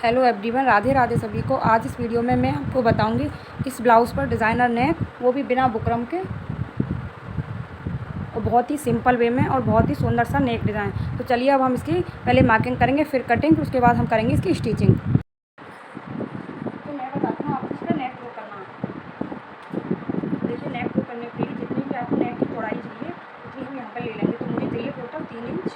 Hello everyone, Radhe Radhe सभी को। आज इस वीडियो में मैं आपको बताऊंगी इस ब्लाउज़ पर डिज़ाइनर नेक, वो भी बिना बुकरम के, और बहुत ही सिंपल वे में और बहुत ही सुंदर सा नेक डिज़ाइन। तो चलिए अब हम इसकी पहले मार्किंग करेंगे, फिर कटिंग, फिर उसके बाद हम करेंगे इसकी स्टिचिंग। तो मैं बताती हूँ आपको इसका नेक ड्रॉ करना। देखिए, नेक ड्रॉ करने के लिए जितनी भी आपको नेक की चौड़ाई चाहिए उतनी हम यहाँ पर ले लेंगे। तो मुझे चाहिए टोटल 3 इंच।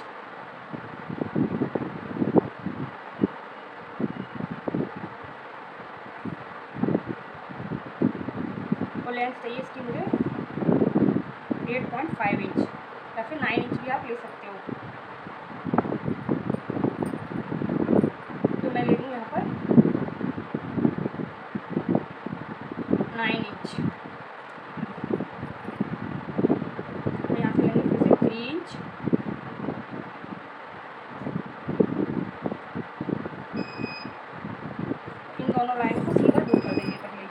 और लेंथ चाहिए इसकी मुझे 8.5 इंच या फिर 9 इंच भी आप ले सकते हो। तो मैं ले लूँ यहाँ पर 9 इंच। मैं यहाँ से लेंगे फिर से 3 इंच। इन दोनों लाइन को सीधा ड्रॉ कर देंगे पहले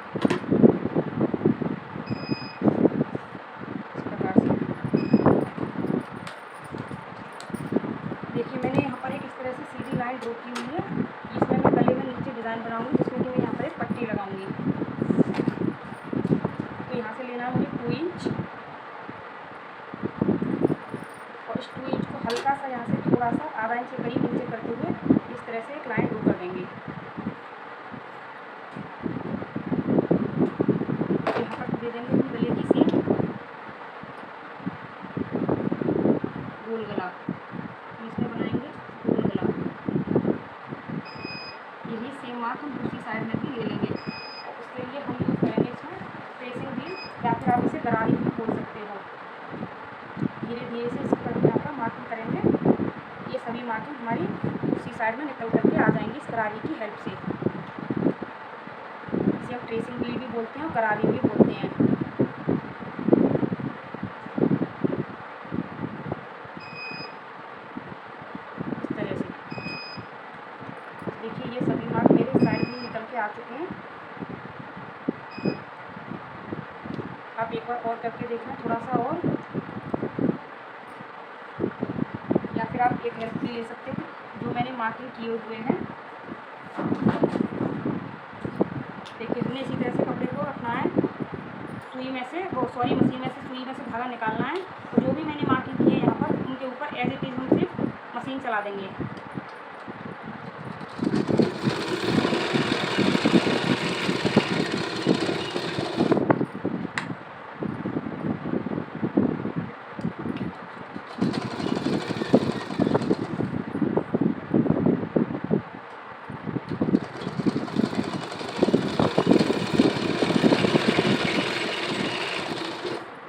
इस प्रकार से। देखिए, मैंने यहाँ पर एक इस तरह से सीधी लाइन ड्रॉ की हुई है। इसमें मैं गले में नीचे डिज़ाइन बनाऊंगी, जिसमें कि मैं यहाँ पर एक पट्टी लगाऊंगी। तो यहाँ से लेना है मुझे 2 इंच, और इस 2 इंच को हल्का सा यहाँ से थोड़ा सा आधा इंच के करीब नीचे करते हुए इस तरह से एक लाइन ड्रॉ कर देंगे। यहाँ पर दे देंगे हम गले की सीट, गोल गला। इसमें बनाएंगे गोल गला। यही सेम मार्क हम दूसरी साइड में भी ले लेंगे। और उसके लिए हम यूज़ करेंगे इसमें ट्रेसिंग व्हील, या फिर आप इसे गरारी भी बोल सकते हो। धीरे धीरे से इस पर यहाँ पर मार्किंग करेंगे। ये सभी मार्किंग हमारी दूसरी साइड में निकल करके आ जाएंगी इस गरारी की हेल्प से। इसे हम ट्रेसिंग व्हील भी बोलते हैं और गरारी भी बोलते हैं। इस तरह से देखिए, ये सभी मार्क मेरे साइड में निकल के आ चुके हैं। आप एक बार और करके देखना, थोड़ा सा और, या फिर आप एक हेल्प भी ले सकते हैं जो मैंने मार्किंग किए हुए हैं। देखिए, हमने इसी तरह से कपड़े को रखना है। सुई में से मशीन में से सुई में से धागा निकालना है। और जो भी मैंने मार्किंग की है यहाँ पर, उनके ऊपर एज इट इज़ हम सिर्फ मशीन चला देंगे।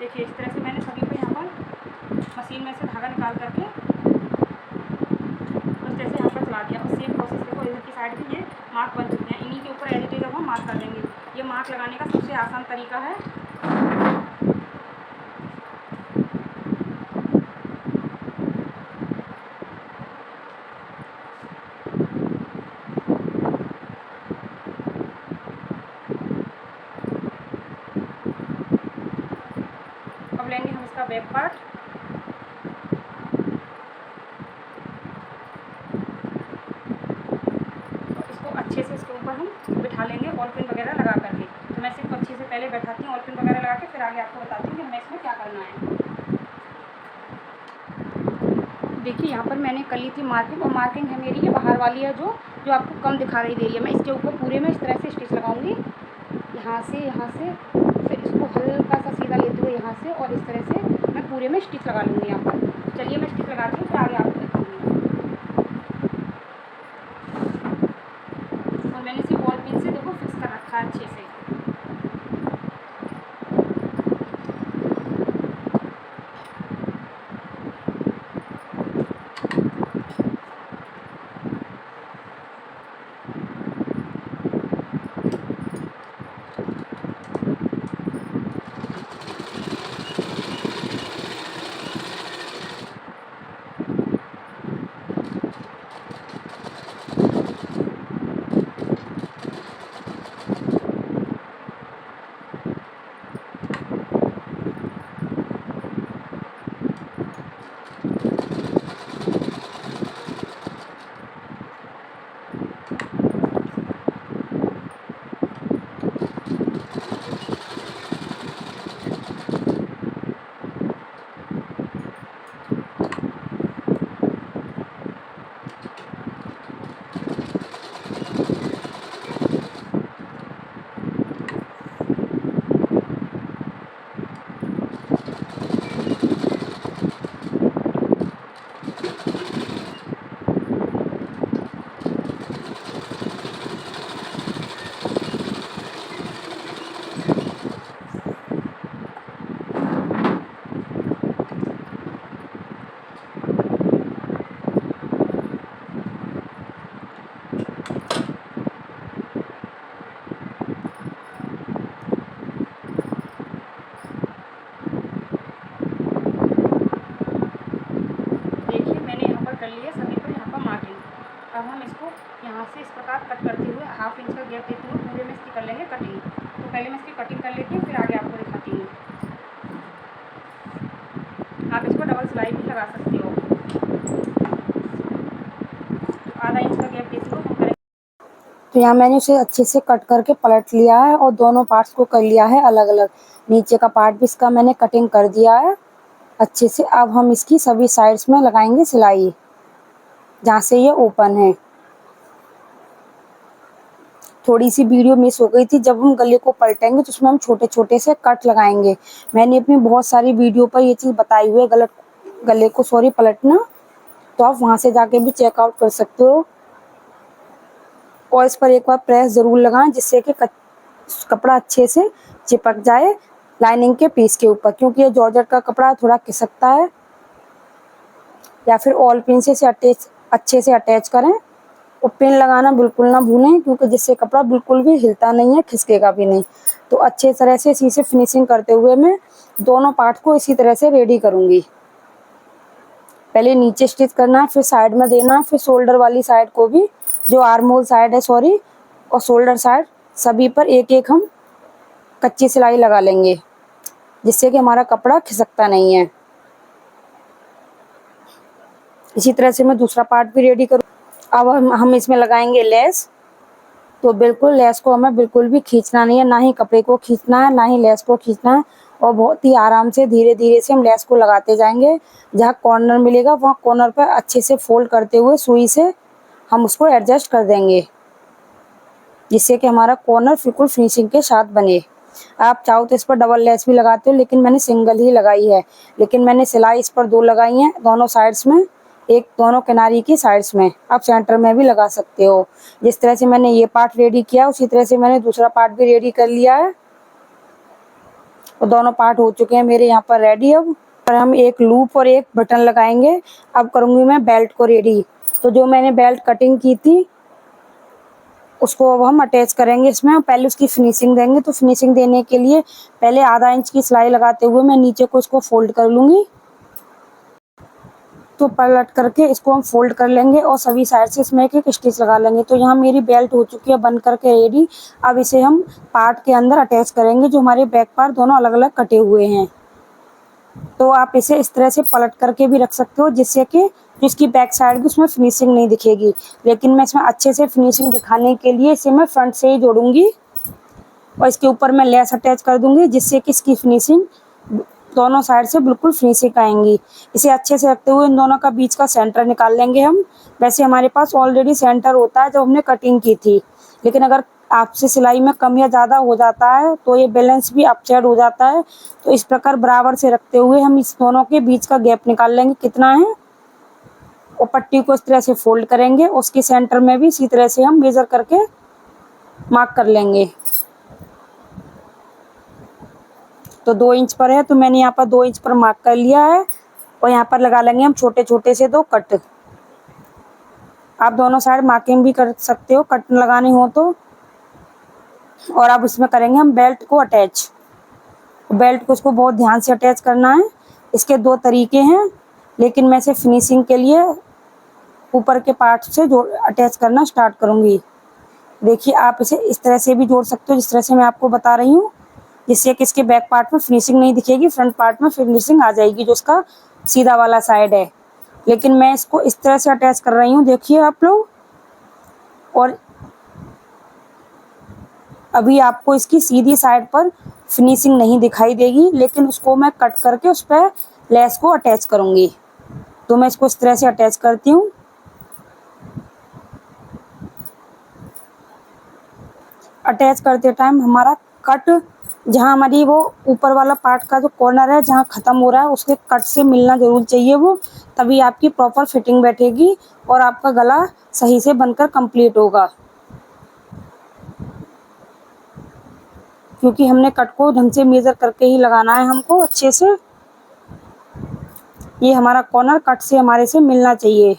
देखिए, इस तरह से मैंने सभी को यहाँ पर मशीन में से धागा निकाल करके उस तरह से यहाँ पर चला दिया। और सेम प्रोसेस देखो, इधर की साइड भी ये मार्क बन चुके हैं। इन्हीं के ऊपर एज इट इज़ हम मार्क कर देंगे। ये मार्क लगाने का सबसे आसान तरीका है। अब लेंगे हम इसका बैक पार्ट। इसको अच्छे से इसके ऊपर हम बिठा लेंगे ऑल पिन वगैरह लगा करके। तो मैं सिर्फ अच्छे से पहले बैठाती हूँ ऑल पिन वगैरह लगा के, फिर आगे आपको बताती हूँ कि हमें इसमें क्या करना है। देखिए, यहाँ पर मैंने कर ली थी मार्किंग, और मार्किंग है मेरी ये बाहर वाली है, जो आपको कम दिखा रही दे रही है। मैं इसके ऊपर पूरे में इस तरह से स्टिच लगाऊंगी, यहाँ से फिर इसको हल्का सा सीधा लेते हुए यहाँ से, और इस तरह से मैं पूरे में स्टिच लगा लूँगी यहाँ पर। चलिए मैं स्टिच लगाती हूँ, फिर आगे आपको दिखाऊँगी। और मैंने इसे बॉल पिन से देखो फिक्स कर रखा है अच्छे से। अब हम इसको यहाँ से इस प्रकार कट करते हुए 1/2 इंच का गैप देते हुए पूरे में इसकी कर लेंगे कटिंग। तो पहले मैं इसकी कटिंग कर लेती हूँ, फिर आगे आपको दिखाती हूँ। आप इसको डबल सिलाई भी लगा सकते हो। आधा इंच का गैप देते हुए हम करेंगे। तो यहाँ मैंने उसे अच्छे से कट करके पलट लिया है और दोनों पार्ट्स को कर लिया है अलग अलग। नीचे का पार्ट भी इसका मैंने कटिंग कर दिया है अच्छे से। अब हम इसकी सभी साइड्स में लगाएंगे सिलाई जहाँ से ये ओपन है। थोड़ी सी वीडियो मिस हो गई थी, जब हम गले को पलटेंगे तो उसमें हम छोटे छोटे से कट लगाएंगे। मैंने अपनी बहुत सारी वीडियो पर ये चीज़ बताई हुई है, गले को पलटना, तो आप वहाँ से जाके भी चेकआउट कर सकते हो। और इस पर एक बार प्रेस ज़रूर लगाएं जिससे कि कपड़ा अच्छे से चिपक जाए लाइनिंग के पीस के ऊपर, क्योंकि ये जॉर्जेट का कपड़ा थोड़ा खिसकता है। या फिर ऑल पिन से अच्छे से अटैच करें और पिन लगाना बिल्कुल ना भूलें, क्योंकि जिससे कपड़ा बिल्कुल भी हिलता नहीं है, खिसकेगा भी नहीं। तो अच्छे तरह से इसी से फिनिशिंग करते हुए मैं दोनों पार्ट को इसी तरह से रेडी करूँगी। पहले नीचे स्टिच करना है, फिर साइड में देना है, फिर शोल्डर वाली साइड को भी, जो आर्म होल साइड है सॉरी, और शोल्डर साइड, सभी पर एक एक हम कच्ची सिलाई लगा लेंगे जिससे कि हमारा कपड़ा खिसकता नहीं है। इसी तरह से मैं दूसरा पार्ट भी रेडी करूँ। अब हम इसमें लगाएंगे लेस। तो बिल्कुल लेस को हमें बिल्कुल भी खींचना नहीं है, ना ही कपड़े को खींचना है, ना ही लेस को खींचना है। और बहुत ही आराम से धीरे धीरे से हम लेस को लगाते जाएंगे। जहाँ कॉर्नर मिलेगा वहाँ कॉर्नर पर अच्छे से फोल्ड करते हुए सुई से हम उसको एडजस्ट कर देंगे जिससे कि हमारा कॉर्नर बिल्कुल फिनिशिंग के साथ बने। आप चाहो तो इस पर डबल लेस भी लगाते हो, लेकिन मैंने सिंगल ही लगाई है। लेकिन मैंने सिलाई इस पर 2 लगाई है, दोनों साइड्स में, एक दोनों किनारी की साइड्स में। आप सेंटर में भी लगा सकते हो। जिस तरह से मैंने ये पार्ट रेडी किया उसी तरह से मैंने दूसरा पार्ट भी रेडी कर लिया है और दोनों पार्ट हो चुके हैं मेरे यहाँ पर रेडी। अब पर हम एक लूप और एक बटन लगाएंगे। अब करूँगी मैं बेल्ट को रेडी। तो जो मैंने बेल्ट कटिंग की थी उसको अब हम अटैच करेंगे इसमें। पहले उसकी फिनिशिंग देंगे, तो फिनिशिंग देने के लिए पहले आधा इंच की सिलाई लगाते हुए मैं नीचे को इसको फोल्ड कर लूँगी। तो पलट करके इसको हम फोल्ड कर लेंगे और सभी साइड से इसमें एक एक स्टिच लगा लेंगे। तो यहाँ मेरी बेल्ट हो चुकी है बन करके रेडी। अब इसे हम पार्ट के अंदर अटैच करेंगे, जो हमारे बैक पार्ट दोनों अलग अलग कटे हुए हैं। तो आप इसे इस तरह से पलट करके भी रख सकते हो जिससे कि जिसकी बैक साइड भी उसमें फिनिशिंग नहीं दिखेगी। लेकिन मैं इसमें अच्छे से फिनिशिंग दिखाने के लिए इसे मैं फ्रंट से ही जोड़ूंगी और इसके ऊपर मैं लेस अटैच कर दूंगी जिससे कि इसकी फिनिशिंग दोनों साइड से बिल्कुल फिनिशिंग आएंगी। इसे अच्छे से रखते हुए इन दोनों का बीच का सेंटर निकाल लेंगे हम। वैसे हमारे पास ऑलरेडी सेंटर होता है जब हमने कटिंग की थी, लेकिन अगर आपसे सिलाई में कम या ज़्यादा हो जाता है तो ये बैलेंस भी अपसाइड हो जाता है। तो इस प्रकार बराबर से रखते हुए हम इस दोनों के बीच का गैप निकाल लेंगे कितना है, और पट्टी को इस तरह से फोल्ड करेंगे। उसके सेंटर में भी इसी तरह से हम मेज़र करके मार्क कर लेंगे। तो 2 इंच पर है, तो मैंने यहाँ पर 2 इंच पर मार्क कर लिया है और यहाँ पर लगा लेंगे हम छोटे छोटे से 2 कट। आप दोनों साइड मार्किंग भी कर सकते हो कट लगाने हो तो। और अब इसमें करेंगे हम बेल्ट को अटैच। बेल्ट को इसको बहुत ध्यान से अटैच करना है। इसके 2 तरीके हैं, लेकिन मैं इसे फिनिशिंग के लिए ऊपर के पार्ट से जोड़ अटैच करना स्टार्ट करूँगी। देखिए आप इसे इस तरह से भी जोड़ सकते हो जिस तरह से मैं आपको बता रही हूँ, जिससे कि इसके बैक पार्ट में फिनिशिंग नहीं दिखेगी, फ्रंट पार्ट में फिनिशिंग आ जाएगी जो उसका सीधा वाला साइड है। लेकिन मैं इसको इस तरह से अटैच कर रही हूँ, देखिए आप लोग। और अभी आपको इसकी सीधी साइड पर फिनिशिंग नहीं दिखाई देगी, लेकिन उसको मैं कट करके उस पर लेस को अटैच करूँगी। तो मैं इसको इस तरह से अटैच करती हूँ। अटैच करते टाइम हमारा कट जहाँ हमारी वो ऊपर वाला पार्ट का जो कॉर्नर है जहाँ ख़त्म हो रहा है उसके कट से मिलना ज़रूर चाहिए वो, तभी आपकी प्रॉपर फिटिंग बैठेगी और आपका गला सही से बनकर कंप्लीट होगा। क्योंकि हमने कट को ढंग से मेज़र करके ही लगाना है हमको अच्छे से। ये हमारा कॉर्नर कट से हमारे से मिलना चाहिए।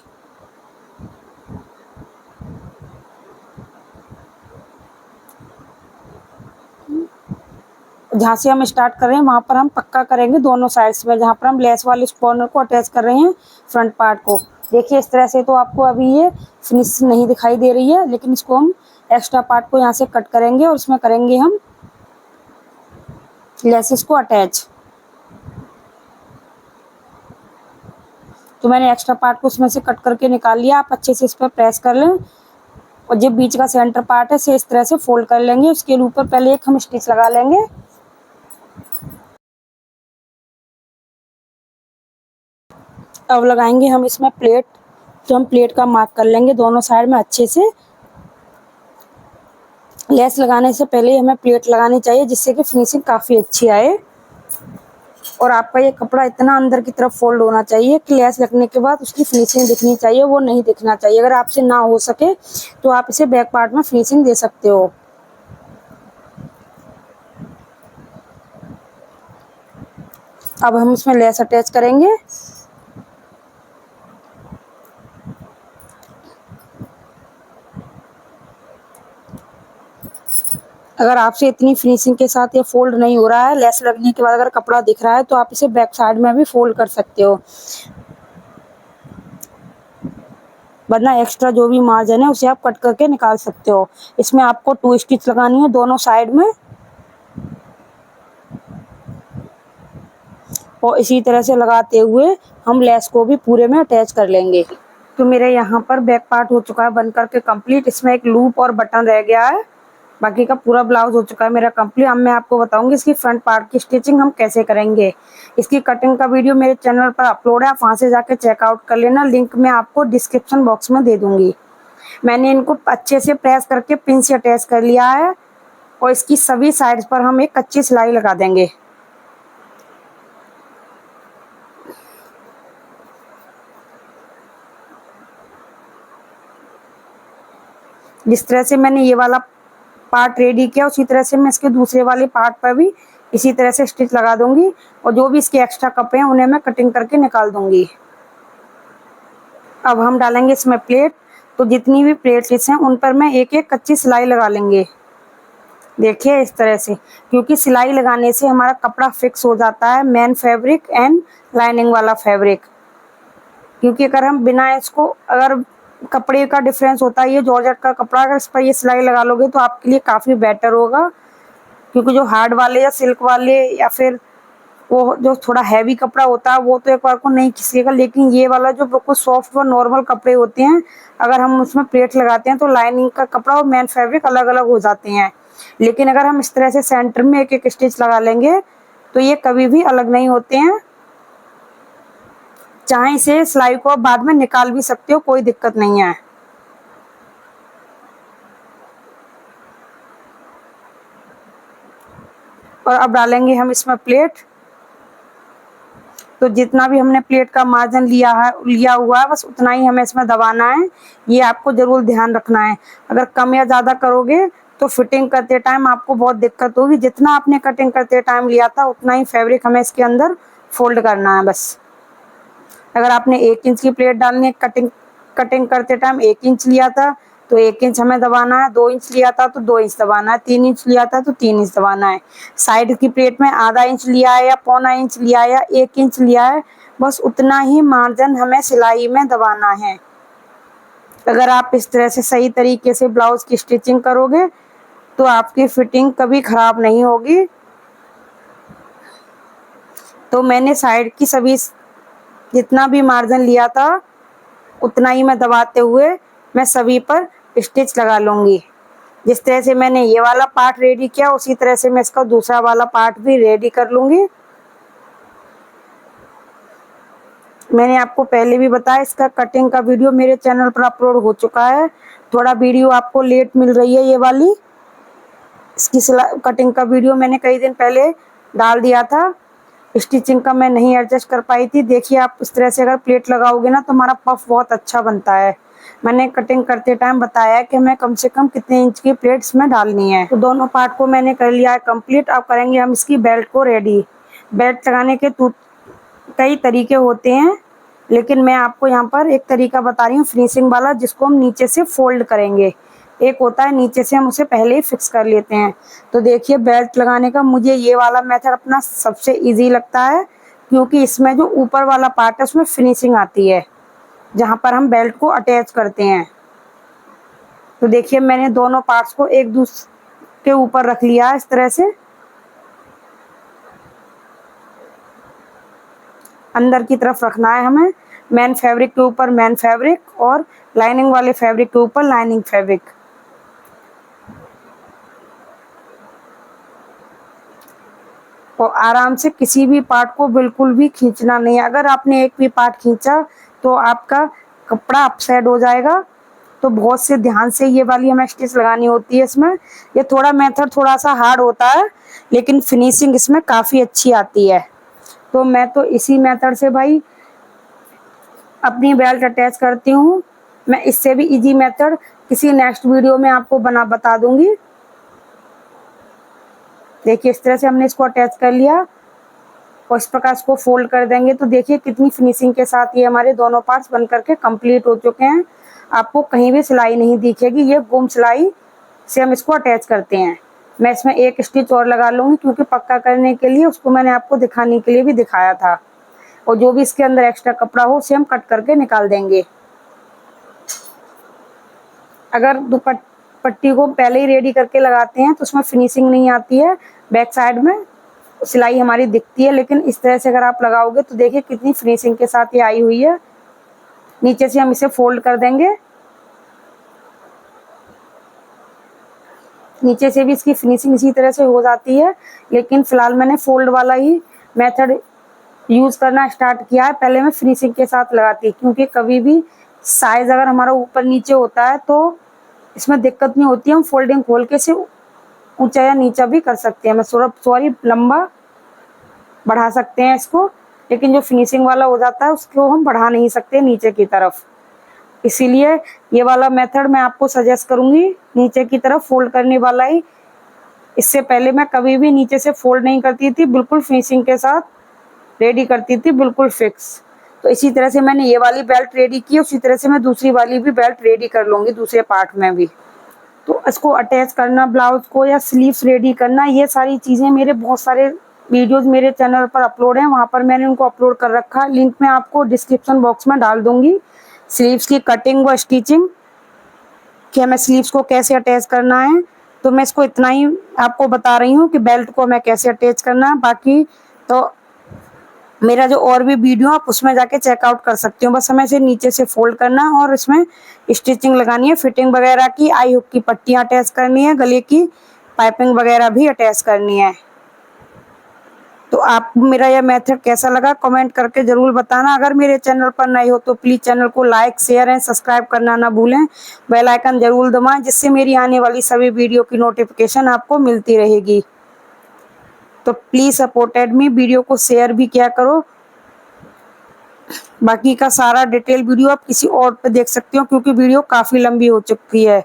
जहाँ से हम स्टार्ट कर रहे हैं वहाँ पर हम पक्का करेंगे दोनों साइड्स में, जहाँ पर हम लेस वाले इस कॉर्नर को अटैच कर रहे हैं फ्रंट पार्ट को। देखिए इस तरह से तो आपको अभी ये फिनिश नहीं दिखाई दे रही है, लेकिन इसको हम एक्स्ट्रा पार्ट को यहाँ से कट करेंगे और इसमें करेंगे हम लेसेस को अटैच। तो मैंने एक्स्ट्रा पार्ट को इसमें से कट करके निकाल लिया। आप अच्छे से इस पर प्रेस कर लें और जो बीच का सेंटर पार्ट है इसे इस तरह से फोल्ड कर लेंगे। उसके ऊपर पहले एक हम स्टिच लगा लेंगे। अब लगाएंगे हम इसमें प्लेट। तो हम प्लेट का मार्क कर लेंगे दोनों साइड में अच्छे से। लेस लगाने से पहले हमें प्लेट लगानी चाहिए, जिससे कि फिनिशिंग काफ़ी अच्छी आए। और आपका ये कपड़ा इतना अंदर की तरफ फोल्ड होना चाहिए कि लेस लगने के बाद उसकी फिनिशिंग दिखनी चाहिए, वो नहीं दिखना चाहिए। अगर आपसे ना हो सके तो आप इसे बैक पार्ट में फिनिशिंग दे सकते हो। अब हम इसमें लेस अटैच करेंगे। अगर आपसे इतनी फिनिशिंग के साथ ये फोल्ड नहीं हो रहा है, लेस लगने के बाद अगर कपड़ा दिख रहा है, तो आप इसे बैक साइड में भी फोल्ड कर सकते हो, वरना एक्स्ट्रा जो भी मार्जिन है उसे आप कट करके निकाल सकते हो। इसमें आपको 2 स्टिच लगानी है दोनों साइड में और इसी तरह से लगाते हुए हम लेस को भी पूरे में अटैच कर लेंगे। तो मेरे यहाँ पर बैक पार्ट हो चुका है बन करके कंप्लीट। इसमें एक लूप और बटन रह गया है, बाकी का पूरा ब्लाउज हो चुका है मेरा कंप्लीट। अब मैं आपको बताऊंगी इसकी फ्रंट पार्ट की स्टिचिंग हम कैसे करेंगे। इसकी कटिंग का वीडियो मेरे चैनल पर अपलोड है, आप वहाँ से जाके चेकआउट कर लेना। लिंक मैं आपको डिस्क्रिप्शन बॉक्स में दे दूंगी। मैंने इनको अच्छे से प्रेस करके पिन से अटैच कर लिया है और इसकी सभी साइड्स पर हम एक कच्ची सिलाई लगा देंगे। जिस तरह से मैंने ये वाला पार्ट रेडी किया, उसी तरह से मैं इसके दूसरे वाले पार्ट पर भी इसी तरह से स्टिच लगा दूंगी और जो भी इसके एक्स्ट्रा कपड़े हैं उन्हें मैं कटिंग करके निकाल दूंगी। अब हम डालेंगे इसमें प्लेट। तो जितनी भी प्लेट्स हैं उन पर मैं एक एक कच्ची सिलाई लगा लेंगे। देखिए इस तरह से, क्योंकि सिलाई लगाने से हमारा कपड़ा फिक्स हो जाता है, मेन फैब्रिक एंड लाइनिंग वाला फैब्रिक। क्योंकि अगर हम बिना इसको, अगर कपड़े का डिफरेंस होता है, ये जॉर्जेट का कपड़ा, अगर इस पर ये सिलाई लगा लोगे तो आपके लिए काफ़ी बेटर होगा। क्योंकि जो हार्ड वाले या सिल्क वाले या फिर वो जो थोड़ा हैवी कपड़ा होता है वो तो एक बार को नहीं खिसकेगा, लेकिन ये वाला जो बिल्कुल सॉफ्ट और नॉर्मल कपड़े होते हैं, अगर हम उसमें प्लेट लगाते हैं तो लाइनिंग का कपड़ा और मेन फैब्रिक अलग अलग हो जाते हैं। लेकिन अगर हम इस तरह से सेंटर में एक एक स्टिच लगा लेंगे तो ये कभी भी अलग नहीं होते हैं। चाहे इसे सिलाई को आप बाद में निकाल भी सकते हो, कोई दिक्कत नहीं है। और अब डालेंगे हम इसमें प्लेट। तो जितना भी हमने प्लेट का मार्जिन लिया हुआ है बस उतना ही हमें इसमें दबाना है। ये आपको जरूर ध्यान रखना है। अगर कम या ज़्यादा करोगे तो फिटिंग करते टाइम आपको बहुत दिक्कत होगी। जितना आपने कटिंग करते टाइम लिया था उतना ही फैब्रिक हमें इसके अंदर फोल्ड करना है बस। अगर आपने 1 इंच की प्लेट डालनी है, कटिंग करते टाइम 1 इंच लिया था तो 1 इंच हमें दबाना है, 2 इंच लिया था तो 2 इंच दबाना है, 3 इंच लिया था तो 3 इंच दबाना है। साइड की प्लेट में आधा इंच लिया है या पौना इंच लिया है या 1 इंच लिया है, बस उतना ही मार्जिन हमें सिलाई में दबाना है। अगर आप इस तरह से सही तरीके से ब्लाउज की स्टिचिंग करोगे तो आपकी फिटिंग कभी खराब नहीं होगी। तो मैंने साइड की सभी जितना भी मार्जिन लिया था उतना ही मैं दबाते हुए मैं सभी पर स्टिच लगा लूँगी। जिस तरह से मैंने ये वाला पार्ट रेडी किया उसी तरह से मैं इसका दूसरा वाला पार्ट भी रेडी कर लूँगी। मैंने आपको पहले भी बताया इसका कटिंग का वीडियो मेरे चैनल पर अपलोड हो चुका है। थोड़ा वीडियो आपको लेट मिल रही है ये वाली। इसकी कटिंग का वीडियो मैंने कई दिन पहले डाल दिया था, स्टिचिंग का मैं नहीं एडजस्ट कर पाई थी। देखिए आप इस तरह से अगर प्लेट लगाओगे ना तो हमारा पफ बहुत अच्छा बनता है। मैंने कटिंग करते टाइम बताया कि हमें कम से कम कितने इंच की प्लेट्स में डालनी है। तो दोनों पार्ट को मैंने कर लिया है कंप्लीट। अब करेंगे हम इसकी बेल्ट को रेडी। बेल्ट लगाने के कई तरीके होते हैं, लेकिन मैं आपको यहाँ पर एक तरीका बता रही हूँ फिनिशिंग वाला, जिसको हम नीचे से फोल्ड करेंगे। एक होता है नीचे से हम उसे पहले ही फिक्स कर लेते हैं। तो देखिए बेल्ट लगाने का मुझे ये वाला मेथड अपना सबसे इजी लगता है, क्योंकि इसमें जो ऊपर वाला पार्ट है उसमें फिनिशिंग आती है जहाँ पर हम बेल्ट को अटैच करते हैं। तो देखिए मैंने दोनों पार्ट्स को एक दूसरे के ऊपर रख लिया इस तरह से। अंदर की तरफ रखना है हमें, मेन फैब्रिक के ऊपर मेन फैब्रिक और लाइनिंग वाले फैब्रिक के ऊपर लाइनिंग फैब्रिक। और आराम से किसी भी पार्ट को बिल्कुल भी खींचना नहीं है। अगर आपने एक भी पार्ट खींचा तो आपका कपड़ा अपसाइड हो जाएगा। तो बहुत से ध्यान से ये वाली हमें स्टिच लगानी होती है इसमें। ये थोड़ा मेथड थोड़ा सा हार्ड होता है, लेकिन फिनिशिंग इसमें काफ़ी अच्छी आती है। तो मैं तो इसी मेथड से भाई अपनी बेल्ट अटैच करती हूँ। मैं इससे भी इजी मेथड किसी नेक्स्ट वीडियो में आपको बता दूंगी। देखिए इस तरह से हमने इसको अटैच कर लिया और इस प्रकार इसको फोल्ड कर देंगे। तो देखिए कितनी फिनिशिंग के साथ ये हमारे दोनों पार्ट्स बन करके कंप्लीट हो चुके हैं। आपको कहीं भी सिलाई नहीं दिखेगी, ये गुम सिलाई से हम इसको अटैच करते हैं। मैं इसमें एक स्टिच और लगा लूँगी, क्योंकि पक्का करने के लिए उसको मैंने आपको दिखाने के लिए भी दिखाया था। और जो भी इसके अंदर एक्स्ट्रा कपड़ा हो उसे हम कट करके निकाल देंगे। अगर पट्टी को पहले ही रेडी करके लगाते हैं तो उसमें फिनिशिंग नहीं आती है, बैक साइड में सिलाई हमारी दिखती है। लेकिन इस तरह से अगर आप लगाओगे तो देखिए कितनी फिनिशिंग के साथ ये आई हुई है। नीचे से हम इसे फोल्ड कर देंगे। नीचे से भी इसकी फिनिशिंग इसी तरह से हो जाती है, लेकिन फिलहाल मैंने फोल्ड वाला ही मेथड यूज करना स्टार्ट किया है। पहले मैं फिनिशिंग के साथ लगाती, क्योंकि कभी भी साइज अगर हमारा ऊपर नीचे होता है तो इसमें दिक्कत नहीं होती। हम फोल्डिंग खोल के इसे ऊंचा या नीचा भी कर सकते हैं। मैं सॉरी लंबा बढ़ा सकते हैं इसको, लेकिन जो फिनिशिंग वाला हो जाता है उसको हम बढ़ा नहीं सकते नीचे की तरफ। इसीलिए ये वाला मेथड मैं आपको सजेस्ट करूंगी, नीचे की तरफ फोल्ड करने वाला ही। इससे पहले मैं कभी भी नीचे से फोल्ड नहीं करती थी, बिल्कुल फिनिशिंग के साथ रेडी करती थी, बिल्कुल फिक्स। तो इसी तरह से मैंने ये वाली बेल्ट रेडी की, उसी तरह से मैं दूसरी वाली भी बेल्ट रेडी कर लूँगी दूसरे पार्ट में भी। तो इसको अटैच करना ब्लाउज को या स्लीव्स रेडी करना, ये सारी चीज़ें मेरे बहुत सारे वीडियोस मेरे चैनल पर अपलोड हैं, वहाँ पर मैंने उनको अपलोड कर रखा है। लिंक मैं आपको डिस्क्रिप्शन बॉक्स में डाल दूँगी। स्लीव्स की कटिंग व स्टिचिंग, कि हमें स्लीव्स को कैसे अटैच करना है। तो मैं इसको इतना ही आपको बता रही हूँ कि बेल्ट को हमें कैसे अटैच करना है। बाकी तो मेरा जो और भी वीडियो आप उसमें जाके चेकआउट कर सकते हो। बस हमें इसे नीचे से फोल्ड करना है और इसमें स्टिचिंग लगानी है, फिटिंग वगैरह की, आई हुक की पट्टियाँ अटैच करनी है, गले की पाइपिंग वगैरह भी अटैच करनी है। तो आपको मेरा यह मेथड कैसा लगा कमेंट करके ज़रूर बताना। अगर मेरे चैनल पर नए हो तो प्लीज़ चैनल को लाइक शेयर एंड सब्सक्राइब करना ना भूलें। बेल आइकन ज़रूर दबाएं, जिससे मेरी आने वाली सभी वीडियो की नोटिफिकेशन आपको मिलती रहेगी। तो प्लीज़ सपोर्टेड मी, वीडियो को शेयर भी किया करो। बाकी का सारा डिटेल वीडियो आप किसी और पे देख सकते हो, क्योंकि वीडियो काफ़ी लंबी हो चुकी है।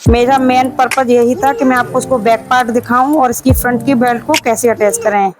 मेरा मेन पर्पज़ यही था कि मैं आपको उसको बैक पार्ट दिखाऊं और इसकी फ्रंट की बेल्ट को कैसे अटैच करें।